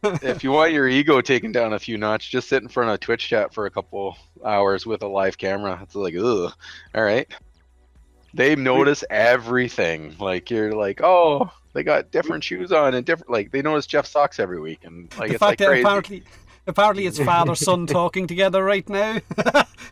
If you want your ego taken down a few notch, just sit in front of a Twitch chat for a couple hours with a live camera. It's like, ugh. All right. They notice everything. Like, you're like, oh, they got different shoes on and different. Like, they notice Jeff's socks every week, and like, it's like crazy. Apparently it's father son talking together right now.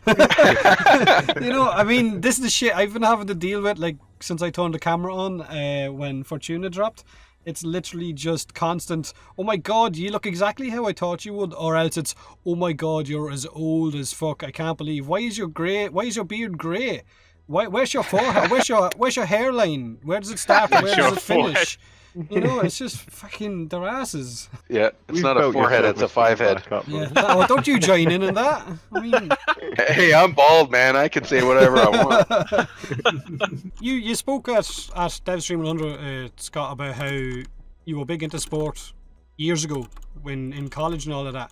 I mean, this is the shit I've been having to deal with, like, since I turned the camera on when Fortuna dropped. It's literally just constant, oh my God, you look exactly how I thought you would. Or else it's, oh my God, you're as old as fuck. I can't believe. Why is your beard grey? Where's your forehead? Where's your hairline? Where does it start and where does it finish? It's just fucking their asses. Yeah, it's not a 4-head, it's a 5-head. Yeah, don't you join in that? I mean, hey, I'm bald, man. I can say whatever I want. You spoke at DevStream 100, Scott, about how you were big into sport years ago when in college and all of that.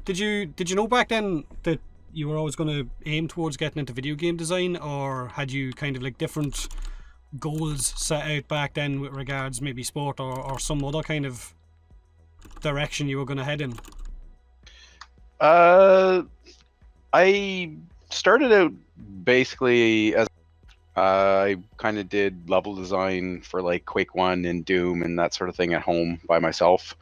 Did you know back then that you were always going to aim towards getting into video game design, or had you kind of like different goals set out back then with regards maybe sport or some other kind of direction you were going to head in? I started out basically as I kind of did level design for like Quake 1 and Doom and that sort of thing at home by myself.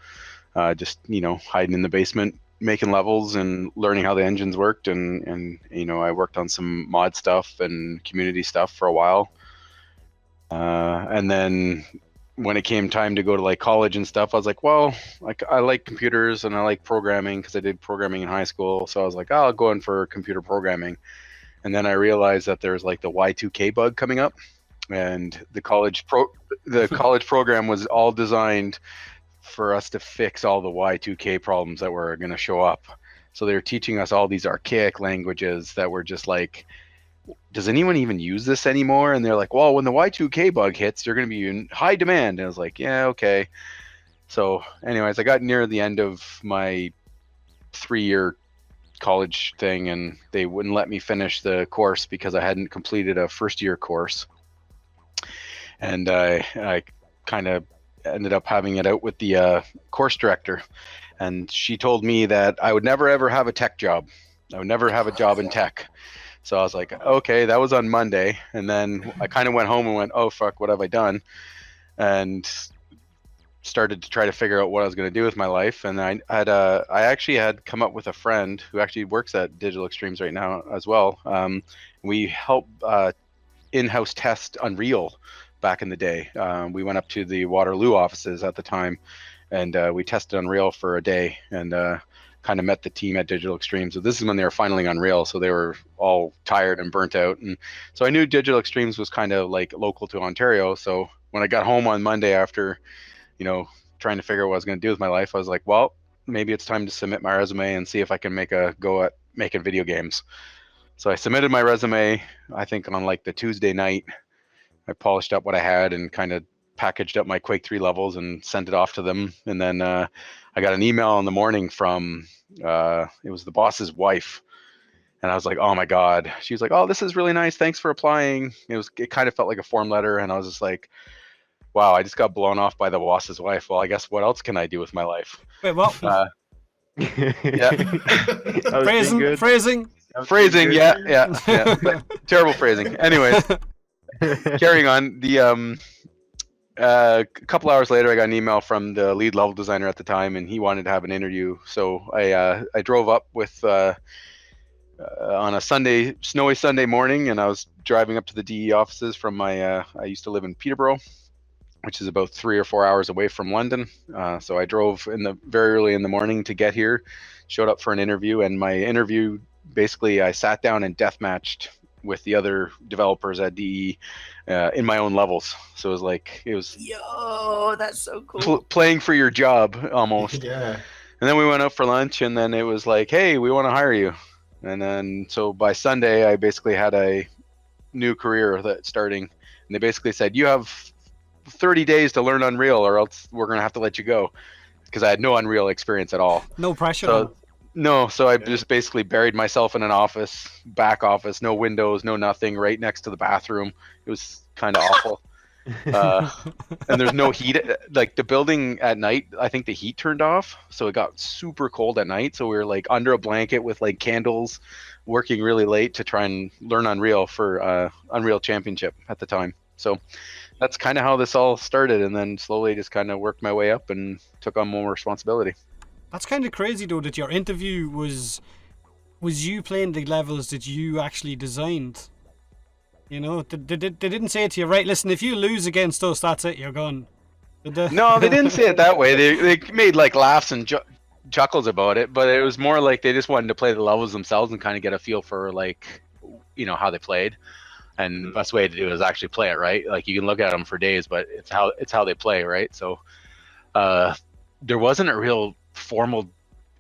Just, hiding in the basement, making levels and learning how the engines worked. And I worked on some mod stuff and community stuff for a while. And then when it came time to go to like college and stuff, I was like, well, like I like computers and I like programming because I did programming in high school. So I was like, I'll go in for computer programming. And then I realized that there's like the Y2K bug coming up, and the college program was all designed for us to fix all the Y2K problems that were going to show up. So they were teaching us all these archaic languages that were just like, does anyone even use this anymore? And they're like, well, when the Y2K bug hits, you're going to be in high demand. And I was like, yeah, okay. So anyways, I got near the end of my 3-year college thing, and they wouldn't let me finish the course because I hadn't completed a first-year course. And I kind of ended up having it out with the course director. And she told me that I would never, ever have a tech job. I would never have a job in tech. So I was like, okay, that was on Monday. And then I kind of went home and went, oh, fuck, what have I done? And started to try to figure out what I was going to do with my life. And I actually had come up with a friend who actually works at Digital Extremes right now as well. We help in-house test Unreal back in the day. We went up to the Waterloo offices at the time, and we tested Unreal for a day, and kind of met the team at Digital Extremes. So this is when they were finaling Unreal, so they were all tired and burnt out. And so I knew Digital Extremes was kind of like local to Ontario. So when I got home on Monday after, trying to figure out what I was going to do with my life, I was like, well, maybe it's time to submit my resume and see if I can make a go at making video games. So I submitted my resume, I think on like the Tuesday night. I polished up what I had and kind of packaged up my Quake 3 levels and sent it off to them. And then I got an email in the morning from, it was the boss's wife. And I was like, oh my God. She was like, oh, this is really nice. Thanks for applying. It kind of felt like a form letter. And I was just like, wow, I just got blown off by the boss's wife. Well, I guess what else can I do with my life? Wait, what? Yeah. Phrasing. Yeah. But terrible phrasing. Anyways, carrying on. A couple hours later, I got an email from the lead level designer at the time, and he wanted to have an interview. So I drove up with on a snowy Sunday morning, and I was driving up to the DE offices from my. I used to live in Peterborough, which is about 3 or 4 hours away from London. So I drove very early in the morning to get here, showed up for an interview, and my interview, basically I sat down and deathmatched with the other developers at DE in my own levels. So it was Yo, that's so cool. playing for your job almost. Yeah. And then we went out for lunch, and then it was like, hey, we want to hire you. And then so by Sunday, I basically had a new career starting, and they basically said, you have 30 days to learn Unreal, or else we're gonna have to let you go, because I had no Unreal experience at all. No pressure. So I just basically buried myself in an office, back office, no windows, no nothing, right next to the bathroom. It was kind of awful. And there's no heat. Like the building at night, I think the heat turned off, so it got super cold at night. So we were like under a blanket with like candles, working really late to try and learn Unreal for Unreal Championship at the time. So that's kind of how this all started, and then slowly just kind of worked my way up and took on more responsibility. That's kind of crazy though, that your interview was you playing the levels that you actually designed. They didn't say to you, right, listen, if you lose against us, that's it, you're gone. No, they didn't say it that way. They made like laughs and chuckles about it, but it was more like they just wanted to play the levels themselves and kind of get a feel for like, how they played. And the best way to do it is actually play it, right? Like you can look at them for days, but it's how they play, right? So there wasn't a real formal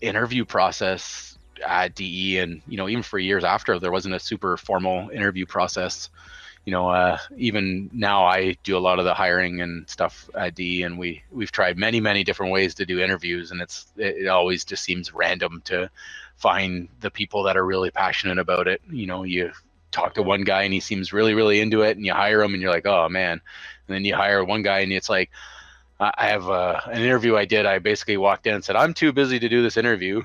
interview process at DE, and even for years after, there wasn't a super formal interview process. Even now I do a lot of the hiring and stuff at DE, and we've tried many different ways to do interviews, and it always just seems random to find the people that are really passionate about it. You talk to one guy and he seems really into it, and you hire him and you're like, oh man. And then you hire one guy and it's like, I have an interview I did. I basically walked in and said, I'm too busy to do this interview.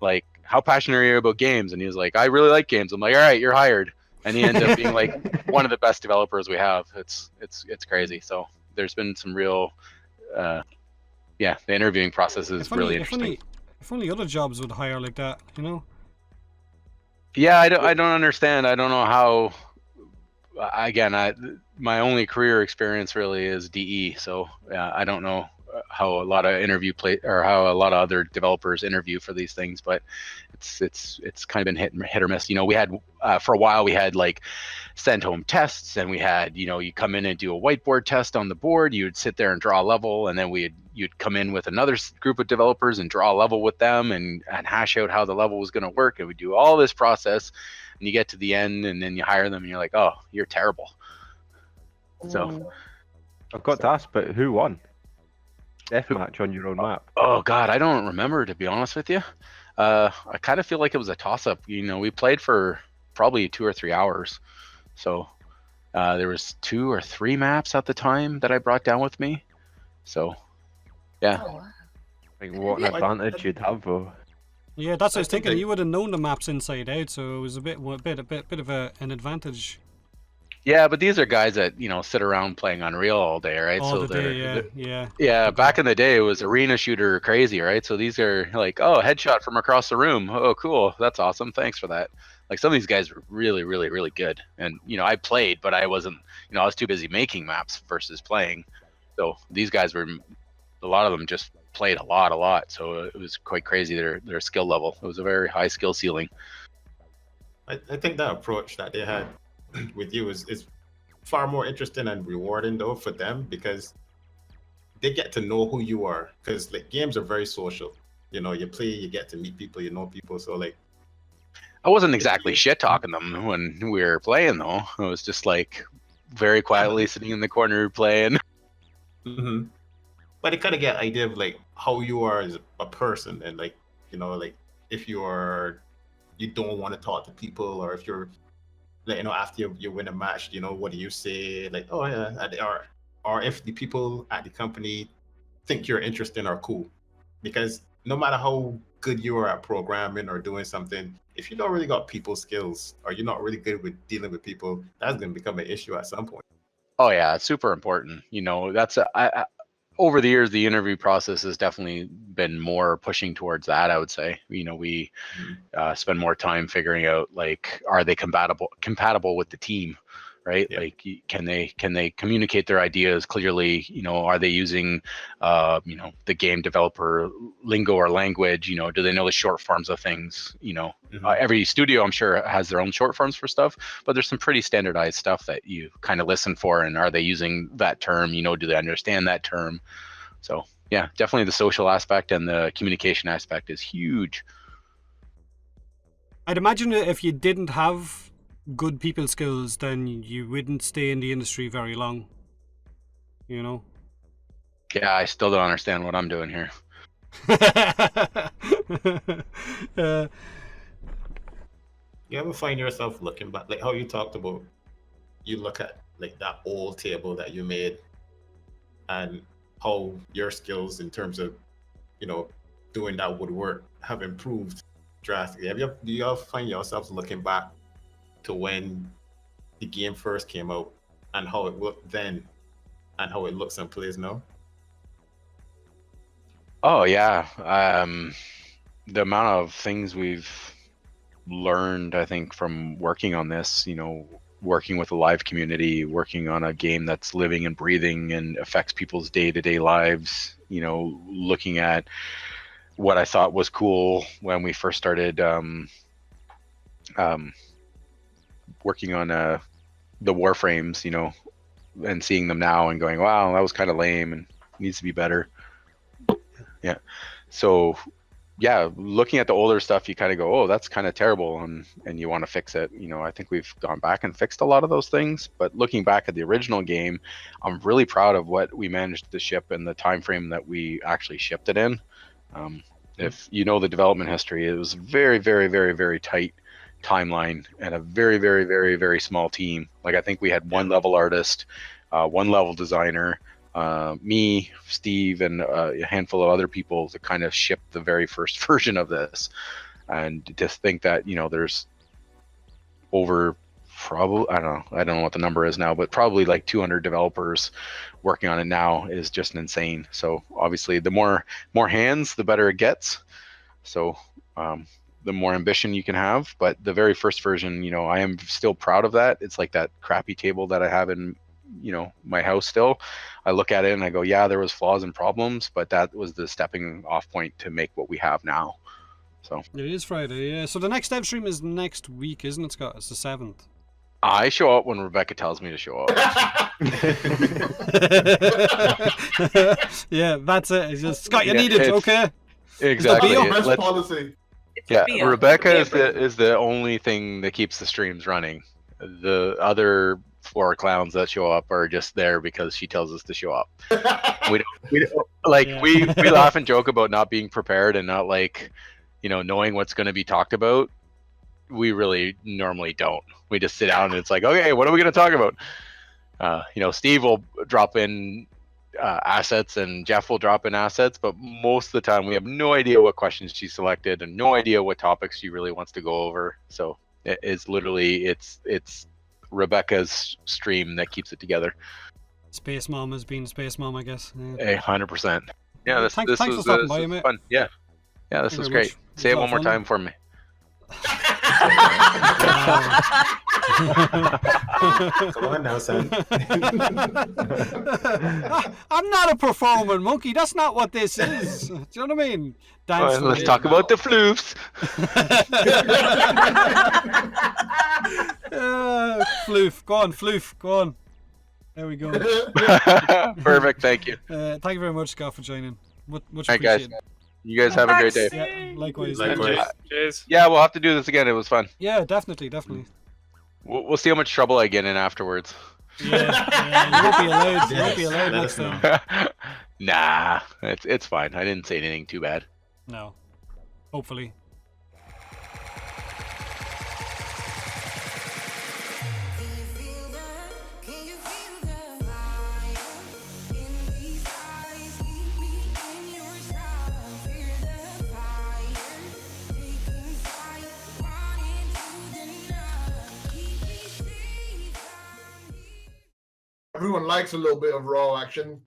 like, how passionate are you about games? And he was like, I really like games. I'm like, all right, you're hired. And he ended up being like one of the best developers we have. It's crazy. So there's been some real, the interviewing process is really interesting. If only other jobs would hire like that, you know? Yeah, I don't understand. I don't know how. Again, my only career experience really is DE, so I don't know how a lot of how a lot of other developers interview for these things, but it's kind of been hit or miss. You know, we had for a while we had like send home tests, and we had, you know, you come in and do a whiteboard test on the board, you'd sit there and draw a level, and then you'd come in with another group of developers and draw a level with them and hash out how the level was going to work, and we do all this process, and you get to the end and then you hire them and you're like, oh, you're terrible. So I've got to ask, but who won? Deathmatch on your own map. Oh God, I don't remember, to be honest with you. I kind of feel like it was a toss-up. You know, we played for probably 2 or 3 hours, so there was 2 or 3 maps at the time that I brought down with me. So yeah. Oh, wow. Like, what an advantage you'd have, though. Yeah, that's what I was thinking. You would have known the maps inside out, so it was a bit of an advantage. Yeah, but these are guys that, you know, sit around playing Unreal all day, right? All so the day, yeah. Yeah, back in the day it was arena shooter crazy, right? So these are like, oh, headshot from across the room. Oh, cool. That's awesome. Thanks for that. Like, some of these guys were really, really, really good. And, you know, I played, but I wasn't, you know, I was too busy making maps versus playing. So these guys were, a lot of them just played a lot. So it was quite crazy, their skill level. It was a very high skill ceiling. I think that approach that they had with you is far more interesting and rewarding though for them, because they get to know who you are, because like games are very social. You know, you play, you get to meet people, you know people. So like, I wasn't exactly shit talking them when we were playing though. I was just like very quietly sitting in the corner playing. mm-hmm. But you kind of get an idea of like how you are as a person, and like, you know, like if you don't want to talk to people, or if you're, like, you know, after you win a match, you know, what do you say? Like, oh yeah, or if the people at the company think you're interesting or cool. Because no matter how good you are at programming or doing something, if you don't really got people skills, or you're not really good with dealing with people, that's going to become an issue at some point. Oh yeah, it's super important. You know, that's over the years, the interview process has definitely been more pushing towards that, I would say. You know, we spend more time figuring out, like, are they compatible with the team, right? Yeah. Like, can they communicate their ideas clearly? You know, are they using, you know, the game developer lingo or language? You know, do they know the short forms of things? You know, every studio, I'm sure, has their own short forms for stuff, but there's some pretty standardized stuff that you kind of listen for. And are they using that term? You know, do they understand that term? So yeah, definitely the social aspect and the communication aspect is huge. I'd imagine that if you didn't have good people skills, then you wouldn't stay in the industry very long. You know? Yeah, I still don't understand what I'm doing here. You ever find yourself looking back, like how you talked about, you look at like that old table that you made and how your skills in terms of, you know, doing that woodwork have improved drastically? Do you all find yourselves looking back to when the game first came out and how it looked then and how it looks and plays now? Oh yeah, the amount of things we've learned, I think, from working on this, you know, working with a live community, working on a game that's living and breathing and affects people's day-to-day lives, you know, looking at what I thought was cool when we first started working on the Warframes, you know, and seeing them now and going, wow, that was kind of lame and needs to be better. Yeah. So yeah, looking at the older stuff, you kind of go, oh, that's kind of terrible, and you want to fix it. You know, I think we've gone back and fixed a lot of those things, but looking back at the original game, I'm really proud of what we managed to ship in the time frame that we actually shipped it in. If you know the development history, it was very, very, very, very tight timeline and a very, very, very, very small team. Like, I think we had one level artist, one level designer, me, Steve, and a handful of other people to kind of ship the very first version of this. And just think that, you know, there's over probably, I don't know what the number is now, but probably like 200 developers working on it now is just insane. So obviously the more hands, the better it gets. So the more ambition you can have. But the very first version, you know, I am still proud of that. It's like that crappy table that I have in, you know, my house still. I look at it and I go, yeah, there was flaws and problems, but that was the stepping off point to make what we have now. So it is Friday, yeah. So the next dev stream is next week, isn't it, Scott? It's the 7th. I show up when Rebecca tells me to show up. Yeah, that's it. It's just, Scott, you need it, okay? Exactly. Best policy. Yeah, Rebecca is the only thing that keeps the streams running. The other 4 clowns that show up are just there because she tells us to show up. we laugh and joke about not being prepared and not, like, you know, knowing what's going to be talked about. We really normally don't. We just sit down and it's like, okay, what are we going to talk about? You know, Steve will drop in assets and Jeff will drop in assets, but most of the time we have no idea what questions she selected and no idea what topics she really wants to go over. So it's literally it's Rebecca's stream that keeps it together. Space Mom has been Space Mom, I guess. 100%. Yeah, this thanks was for stopping by, mate. fun. Yeah, this was great. Say it one more time for me. Come on now, son. I'm not a performing monkey. That's not what this is. Do you know what I mean? Right, let's talk about the floofs. Floof. Go on, Floof. Go on. There we go. Perfect. Thank you. Thank you very much, Scott, for joining. Much right, appreciated. Guys. You guys have a great day. Yeah, likewise. Cheers. Yeah, we'll have to do this again. It was fun. Yeah, definitely. We'll see how much trouble I get in afterwards. Yeah, you won't be allowed. You won't be allowed next time. Nah, it's fine. I didn't say anything too bad. No. Hopefully. Everyone likes a little bit of raw action.